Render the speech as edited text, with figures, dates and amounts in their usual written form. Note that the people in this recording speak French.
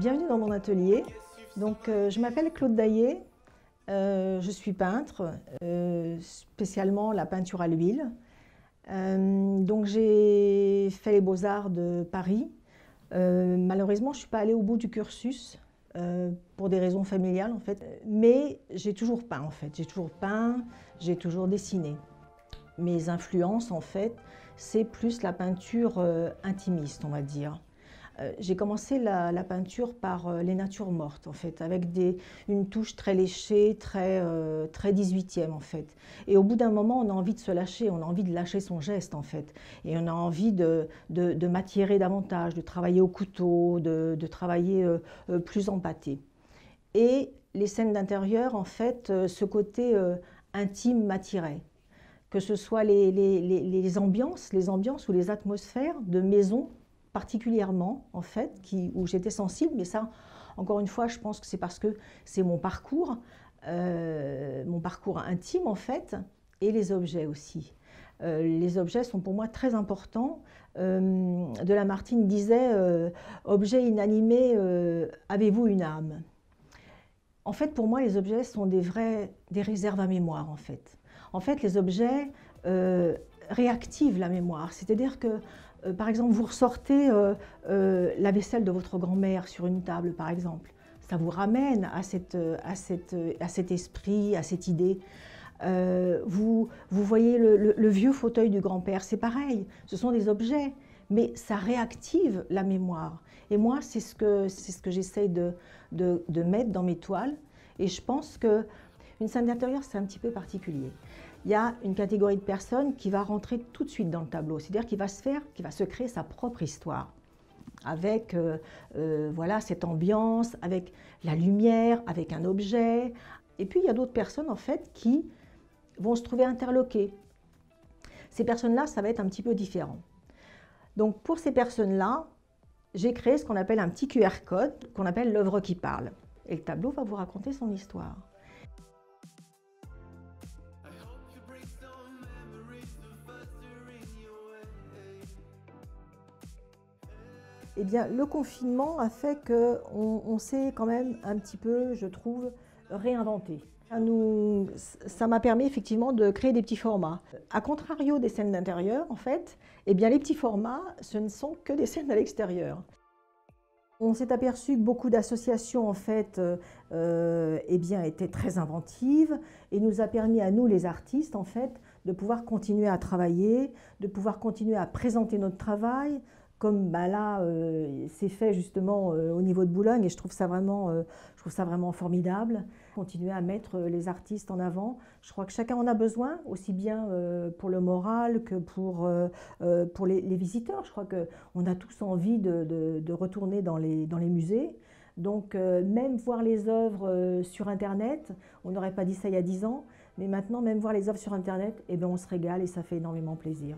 Bienvenue dans mon atelier. Je m'appelle Claude Daillé, je suis peintre, spécialement la peinture à l'huile. J'ai fait les Beaux-Arts de Paris. Malheureusement, je ne suis pas allée au bout du cursus pour des raisons familiales en fait. Mais j'ai toujours peint en fait, j'ai toujours dessiné. Mes influences en fait, c'est plus la peinture intimiste on va dire. J'ai commencé la peinture par les natures mortes, en fait, avec une touche très léchée, très 18e, en fait. Et au bout d'un moment, on a envie de se lâcher, on a envie de lâcher son geste, en fait. Et on a envie de matiérer davantage, de travailler au couteau, de travailler plus empâté. Et les scènes d'intérieur, en fait, ce côté intime m'attirait. Que ce soit les ambiances ou les atmosphères de maisons, particulièrement, en fait, où j'étais sensible, mais ça, encore une fois, je pense que c'est parce que c'est mon parcours intime, en fait, et les objets aussi. Les objets sont pour moi très importants. De Lamartine disait « Objet inanimé, avez-vous une âme ?» En fait, pour moi, les objets sont des réserves à mémoire, en fait. En fait, les objets réactivent la mémoire, c'est-à-dire que par exemple, vous ressortez la vaisselle de votre grand-mère sur une table, par exemple. Ça vous ramène à cet esprit, à cette idée. Vous voyez le vieux fauteuil du grand-père, c'est pareil. Ce sont des objets, mais ça réactive la mémoire. Et moi, c'est ce que j'essaye de mettre dans mes toiles. Et je pense qu'une scène d'intérieur, c'est un petit peu particulier. Il y a une catégorie de personnes qui va rentrer tout de suite dans le tableau, c'est-à-dire qui va se créer sa propre histoire, avec voilà, cette ambiance, avec la lumière, avec un objet. Et puis il y a d'autres personnes en fait qui vont se trouver interloquées. Ces personnes-là, ça va être un petit peu différent. Donc pour ces personnes-là, j'ai créé ce qu'on appelle un petit QR code, qu'on appelle l'œuvre qui parle. Et le tableau va vous raconter son histoire. Eh bien, le confinement a fait qu'on s'est quand même un petit peu, je trouve, réinventé. Ça m'a permis effectivement de créer des petits formats. A contrario des scènes d'intérieur, en fait, eh bien, les petits formats, ce ne sont que des scènes à l'extérieur. On s'est aperçu que beaucoup d'associations en fait, eh bien, étaient très inventives et nous a permis à nous, les artistes, en fait, de pouvoir continuer à travailler, de pouvoir continuer à présenter notre travail, comme là, c'est fait justement au niveau de Boulogne et je trouve ça vraiment formidable. Continuer à mettre les artistes en avant. Je crois que chacun en a besoin, aussi bien pour le moral que pour les visiteurs. Je crois qu'on a tous envie de retourner dans les musées. Donc même voir les œuvres sur Internet, on n'aurait pas dit ça il y a 10 ans, mais maintenant même voir les œuvres sur Internet, eh bien, on se régale et ça fait énormément plaisir.